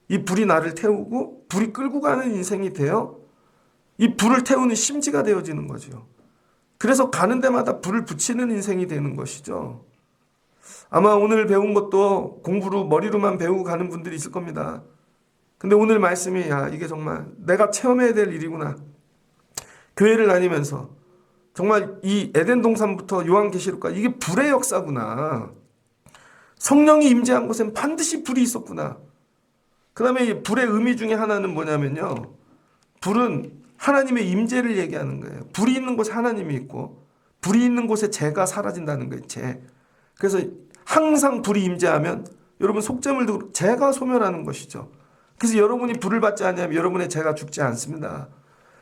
이 불이 나를 태우고 불이 끌고 가는 인생이 되어 이 불을 태우는 심지가 되어지는 거죠. 그래서 가는 데마다 불을 붙이는 인생이 되는 것이죠. 아마 오늘 배운 것도 공부로 머리로만 배우고 가는 분들이 있을 겁니다. 근데 오늘 말씀이, 야, 이게 정말 내가 체험해야 될 일이구나. 교회를 다니면서 정말 이 에덴 동산부터 요한계시록까지 이게 불의 역사구나. 성령이 임재한 곳엔 반드시 불이 있었구나. 그 다음에 이 불의 의미 중에 하나는 뭐냐면요, 불은 하나님의 임재를 얘기하는 거예요. 불이 있는 곳에 하나님이 있고, 불이 있는 곳에 죄가 사라진다는 거예요. 죄. 그래서 항상 불이 임재하면 여러분 속죄물도 죄가 소멸하는 것이죠. 그래서 여러분이 불을 받지 않으면 여러분의 죄가 죽지 않습니다.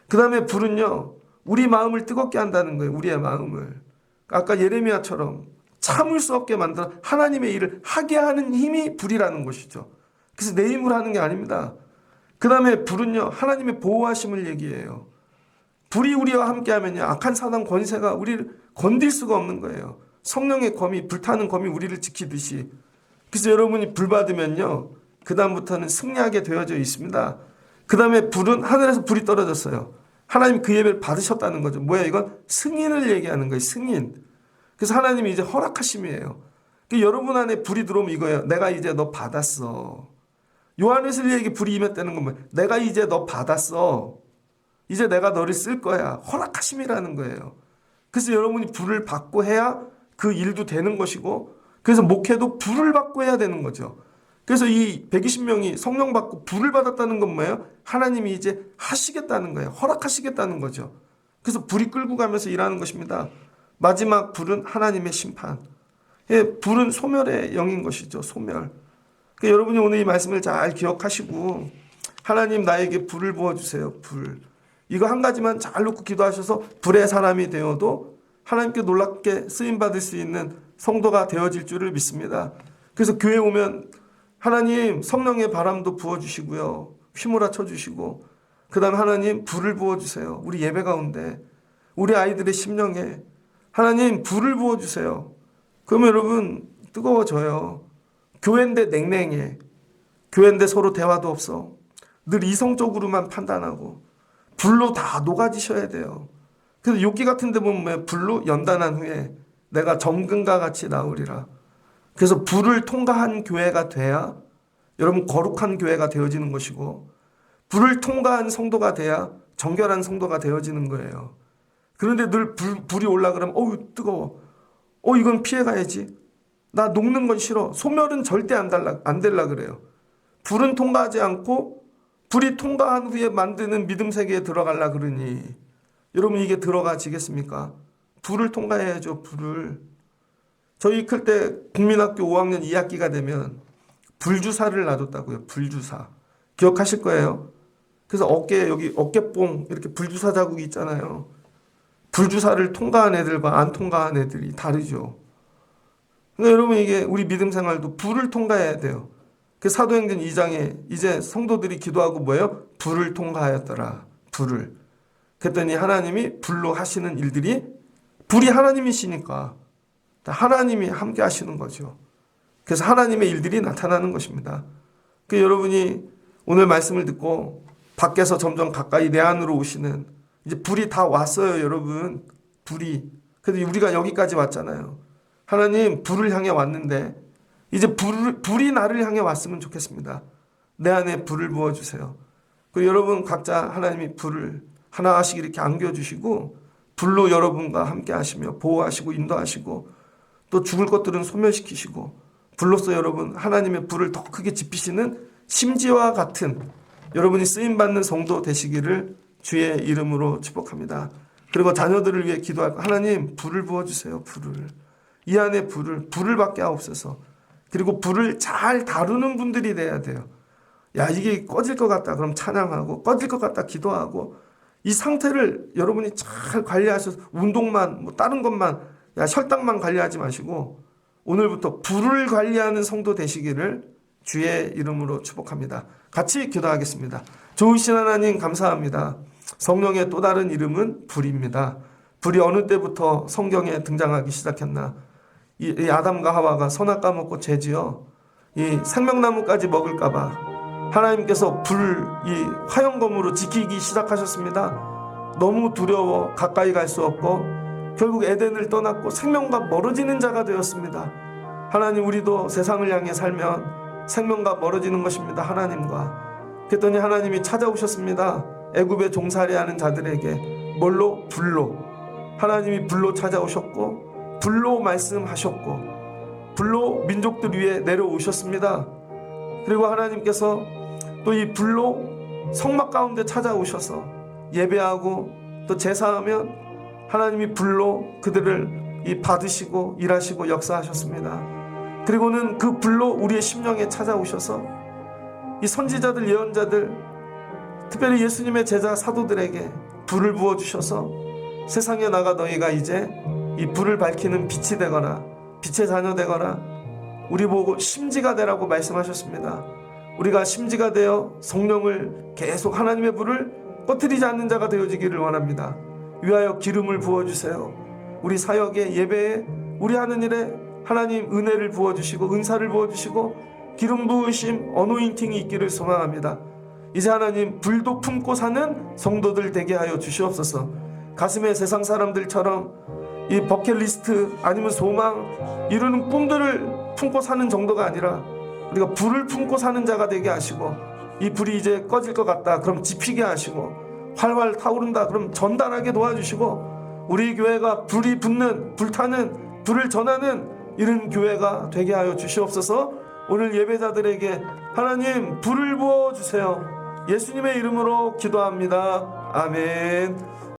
그 다음에 불은요, 우리 마음을 뜨겁게 한다는 거예요. 우리의 마음을. 아까 예레미야처럼 참을 수 없게 만들어 하나님의 일을 하게 하는 힘이 불이라는 것이죠. 그래서 내 힘으로 하는 게 아닙니다. 그 다음에 불은요, 하나님의 보호하심을 얘기해요. 불이 우리와 함께하면요, 악한 사단 권세가 우리를 건들 수가 없는 거예요. 성령의 검이, 불타는 검이 우리를 지키듯이. 그래서 여러분이 불 받으면요, 그 다음부터는 승리하게 되어져 있습니다. 그 다음에 불은 하늘에서 불이 떨어졌어요. 하나님 그 예배를 받으셨다는 거죠. 뭐야, 이건 승인을 얘기하는 거예요. 승인. 그래서 하나님이 이제 허락하심이에요. 여러분 안에 불이 들어오면 이거예요. 내가 이제 너 받았어. 요한웨슬리에게 불이 임했다는 건 뭐예요? 내가 이제 너 받았어. 이제 내가 너를 쓸 거야. 허락하심이라는 거예요. 그래서 여러분이 불을 받고 해야 그 일도 되는 것이고, 그래서 목회도 불을 받고 해야 되는 거죠. 그래서 이 120명이 성령 받고 불을 받았다는 건 뭐예요? 하나님이 이제 하시겠다는 거예요. 허락하시겠다는 거죠. 그래서 불이 끌고 가면서 일하는 것입니다. 마지막 불은 하나님의 심판. 예, 불은 소멸의 영인 것이죠. 소멸. 그러니까 여러분이 오늘 이 말씀을 잘 기억하시고, 하나님 나에게 불을 부어주세요. 불. 이거 한 가지만 잘 놓고 기도하셔서 불의 사람이 되어도 하나님께 놀랍게 쓰임받을 수 있는 성도가 되어질 줄을 믿습니다. 그래서 교회 오면 하나님 성령의 바람도 부어주시고요, 휘몰아쳐 주시고, 그 다음에 하나님 불을 부어주세요. 우리 예배 가운데, 우리 아이들의 심령에 하나님 불을 부어주세요. 그러면 여러분 뜨거워져요. 교회인데 냉랭해. 교회인데 서로 대화도 없어. 늘 이성적으로만 판단하고 불로 다 녹아지셔야 돼요. 그래서 욥기 같은 데 보면 불로 연단한 후에 내가 정금과 같이 나오리라. 그래서 불을 통과한 교회가 돼야 여러분 거룩한 교회가 되어지는 것이고, 불을 통과한 성도가 돼야 정결한 성도가 되어지는 거예요. 그런데 늘 불이 올라 그러면 어우 뜨거워. 이건 피해가야지. 나 녹는 건 싫어. 소멸은 절대 안 될라 그래요. 불은 통과하지 않고 불이 통과한 후에 만드는 믿음 세계에 들어가려 그러니 여러분 이게 들어가지겠습니까? 불을 통과해야죠. 불을. 저희 클 때 국민학교 5학년 2학기가 되면 불주사를 놔뒀다고요. 불주사. 기억하실 거예요. 그래서 어깨에 여기 어깨뽕 이렇게 불주사 자국이 있잖아요. 불주사를 통과한 애들과 안 통과한 애들이 다르죠. 그러니까 여러분 이게 우리 믿음 생활도 불을 통과해야 돼요. 그 사도행전 2장에 이제 성도들이 기도하고 뭐예요? 불을 통과하였더라. 불을. 그랬더니 하나님이 불로 하시는 일들이 불이 하나님이시니까 하나님이 함께 하시는 거죠. 그래서 하나님의 일들이 나타나는 것입니다. 그 여러분이 오늘 말씀을 듣고 밖에서 점점 가까이 내 안으로 오시는 이제 불이 다 왔어요, 여러분. 불이. 그래도 우리가 여기까지 왔잖아요. 하나님 불을 향해 왔는데 이제 불이 나를 향해 왔으면 좋겠습니다. 내 안에 불을 부어주세요. 그리고 여러분 각자 하나님이 불을 하나씩 이렇게 안겨주시고 불로 여러분과 함께 하시며 보호하시고 인도하시고 또 죽을 것들은 소멸시키시고 불로써 여러분 하나님의 불을 더 크게 지피시는 심지와 같은 여러분이 쓰임받는 성도 되시기를 주의 이름으로 축복합니다. 그리고 자녀들을 위해 기도할 하나님 불을 부어주세요. 불을. 이 안에 불을 받게 하옵소서. 그리고 불을 잘 다루는 분들이 돼야 돼요. 야 이게 꺼질 것 같다 그럼 찬양하고 꺼질 것 같다 기도하고 이 상태를 여러분이 잘 관리하셔서 운동만 뭐 다른 것만 혈당만 관리하지 마시고 오늘부터 불을 관리하는 성도 되시기를 주의 이름으로 축복합니다. 같이 기도하겠습니다. 좋으신 하나님 감사합니다. 성령의 또 다른 이름은 불입니다. 불이 어느 때부터 성경에 등장하기 시작했나? 이 아담과 하와가 선악과 먹고 죄지어 이 생명나무까지 먹을까봐 하나님께서 이 화영검으로 지키기 시작하셨습니다. 너무 두려워 가까이 갈 수 없고 결국 에덴을 떠났고 생명과 멀어지는 자가 되었습니다. 하나님 우리도 세상을 향해 살면 생명과 멀어지는 것입니다. 하나님과. 그랬더니 하나님이 찾아오셨습니다. 애굽에 종살이하는 자들에게 뭘로? 불로. 하나님이 불로 찾아오셨고 불로 말씀하셨고 불로 민족들 위에 내려오셨습니다. 그리고 하나님께서 또 이 불로 성막 가운데 찾아오셔서 예배하고 또 제사하면 하나님이 불로 그들을 받으시고 일하시고 역사하셨습니다. 그리고는 그 불로 우리의 심령에 찾아오셔서 이 선지자들 예언자들 특별히 예수님의 제자 사도들에게 불을 부어주셔서 세상에 나가 너희가 이제 이 불을 밝히는 빛이 되거나 빛의 자녀 되거나 우리 보고 심지가 되라고 말씀하셨습니다. 우리가 심지가 되어 성령을 계속 하나님의 불을 꺼뜨리지 않는 자가 되어지기를 원합니다. 위하여 기름을 부어주세요. 우리 사역에 예배에 우리 하는 일에 하나님 은혜를 부어주시고 은사를 부어주시고 기름 부으심 어노인팅이 있기를 소망합니다. 이제 하나님 불도 품고 사는 성도들 되게 하여 주시옵소서. 가슴에 세상 사람들처럼 이 버킷리스트 아니면 소망 이루는 꿈들을 품고 사는 정도가 아니라 우리가 불을 품고 사는 자가 되게 하시고 이 불이 이제 꺼질 것 같다 그럼 지피게 하시고 활활 타오른다 그럼 전달하게 도와주시고 우리 교회가 불이 붙는 불타는 불을 전하는 이런 교회가 되게 하여 주시옵소서. 오늘 예배자들에게 하나님 불을 부어주세요. 예수님의 이름으로 기도합니다. 아멘.